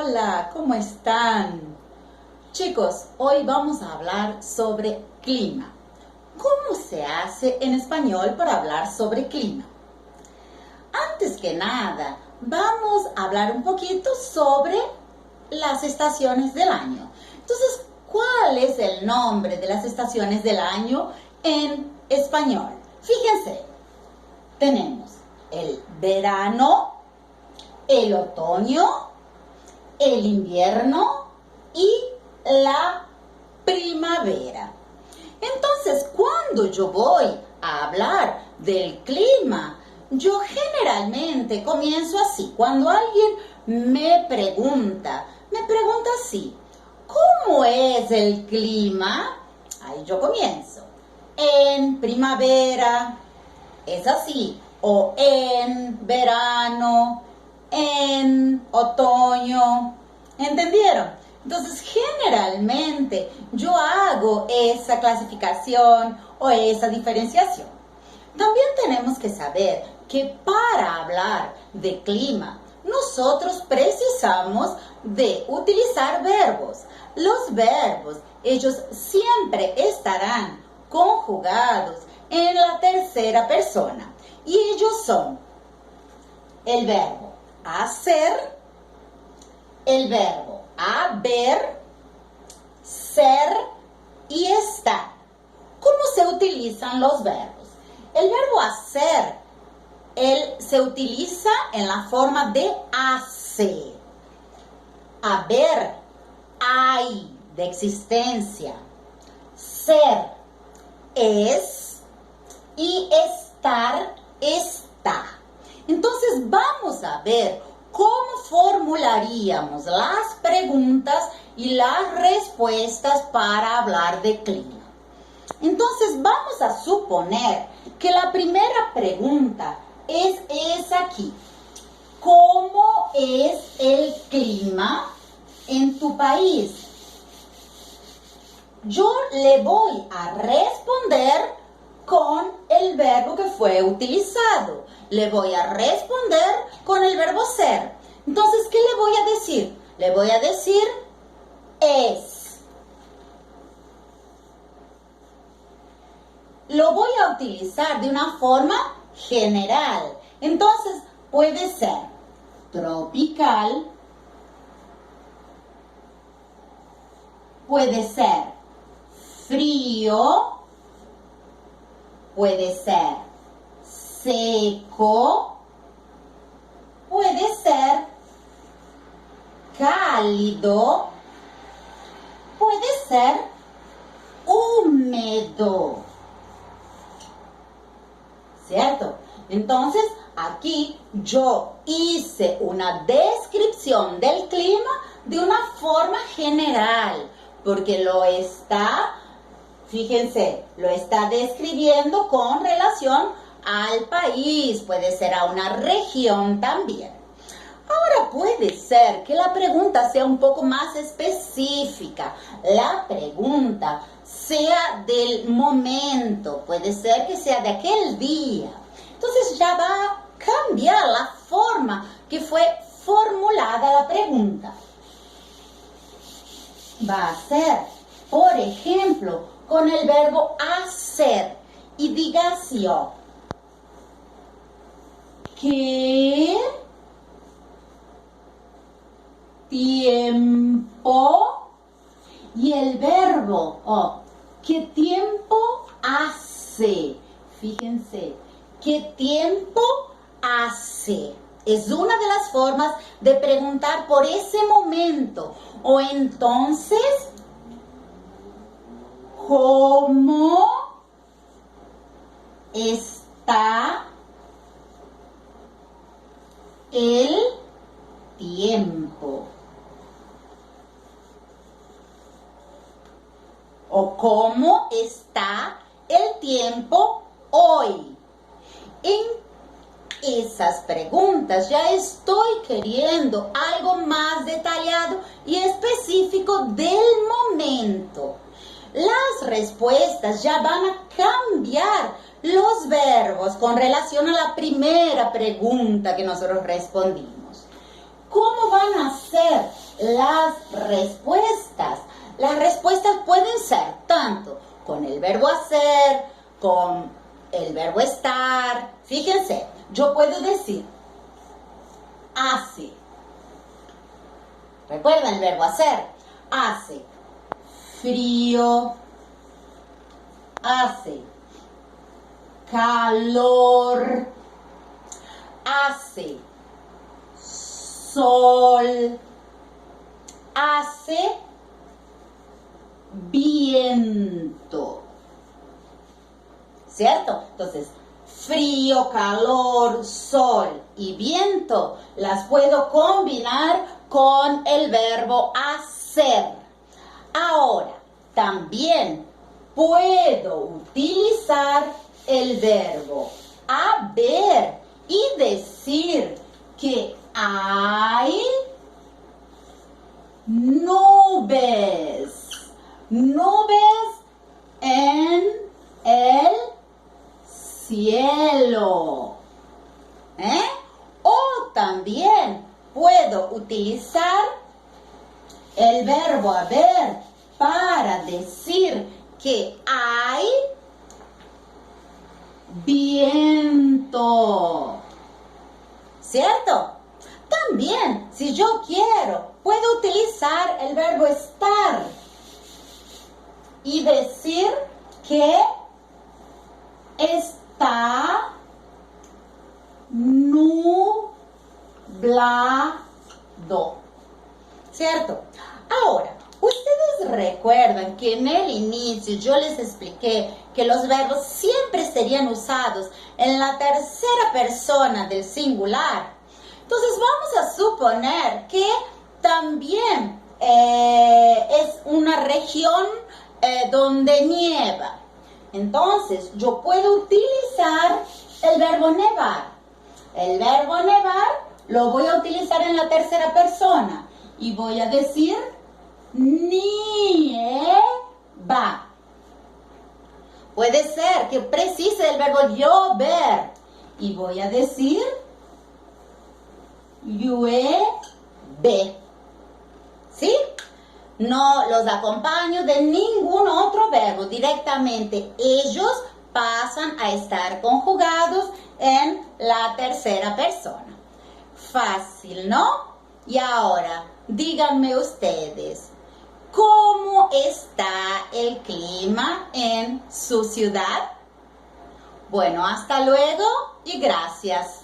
Hola, ¿cómo están? Chicos, hoy vamos a hablar sobre clima. ¿Cómo se hace en español para hablar sobre clima? Antes que nada, vamos a hablar un poquito sobre las estaciones del año. Entonces, ¿cuál es el nombre de las estaciones del año en español? Fíjense, tenemos el verano, el otoño, el invierno y la primavera. Entonces, cuando yo voy a hablar del clima, yo generalmente comienzo así. Cuando alguien me pregunta así, ¿cómo es el clima? Ahí yo comienzo. En primavera es así, o en verano, en otoño. ¿Entendieron? Entonces, generalmente yo hago esa clasificación o esa diferenciación. También tenemos que saber que para hablar de clima, nosotros precisamos de utilizar verbos. Los verbos, ellos siempre estarán conjugados en la tercera persona. Y ellos son el verbo hacer, el verbo haber, ser y estar. ¿Cómo se utilizan los verbos? El verbo hacer, él se utiliza en la forma de hacer. Haber, hay, de existencia. Ser, es. Y estar, está. Entonces vamos a ver cómo formularíamos las preguntas y las respuestas para hablar de clima. Entonces vamos a suponer que la primera pregunta es aquí. ¿Cómo es el clima en tu país? Yo le voy a responder con el verbo que fue utilizado. Le voy a responder con el verbo ser. Entonces, ¿qué le voy a decir? Le voy a decir es. Lo voy a utilizar de una forma general. Entonces, puede ser tropical, puede ser frío, puede ser seco, puede ser cálido, puede ser húmedo. ¿Cierto? Entonces, aquí yo hice una descripción del clima de una forma general, porque lo está, fíjense, lo está describiendo con relación al país, puede ser a una región también. Ahora puede ser que la pregunta sea un poco más específica, la pregunta sea del momento, puede ser que sea de aquel día. Entonces ya va a cambiar la forma que fue formulada la pregunta. Va a ser, por ejemplo, con el verbo hacer y diga así, ¿qué tiempo? Y el verbo, ¿qué tiempo hace? Fíjense, ¿qué tiempo hace? Es una de las formas de preguntar por ese momento. O entonces, ¿cómo está el tiempo? O ¿cómo está el tiempo hoy? En esas preguntas ya estoy queriendo algo más detallado y específico del momento. Las respuestas ya van a cambiar los verbos con relación a la primera pregunta que nosotros respondimos. ¿Cómo van a ser las respuestas. Las respuestas pueden ser tanto con el verbo hacer, con el verbo estar. Fíjense, yo puedo decir hace. Recuerden el verbo hacer. Hace frío, hace calor, hace sol, hace viento. ¿Cierto? Entonces, frío, calor, sol y viento las puedo combinar con el verbo hacer. Ahora, también puedo utilizar el verbo haber y decir que hay nubes. Nubes en el cielo. O también puedo utilizar el verbo haber para decir que hay viento. ¿Cierto? También, si yo quiero, puedo utilizar el verbo estar y decir que está nublado. ¿Cierto? Ahora, ustedes recuerdan que en el inicio yo les expliqué que los verbos siempre serían usados en la tercera persona del singular. Entonces vamos a suponer que también es una región donde nieva. Entonces yo puedo utilizar el verbo nevar. El verbo nevar lo voy a utilizar en la tercera persona y voy a decir nieva. Puede ser que precise el verbo llover y voy a decir llueve. ¿Sí? No los acompaño de ningún otro verbo. Directamente ellos pasan a estar conjugados en la tercera persona. Fácil, ¿no? Y ahora, díganme ustedes, ¿cómo está el clima en su ciudad? Bueno, hasta luego y gracias.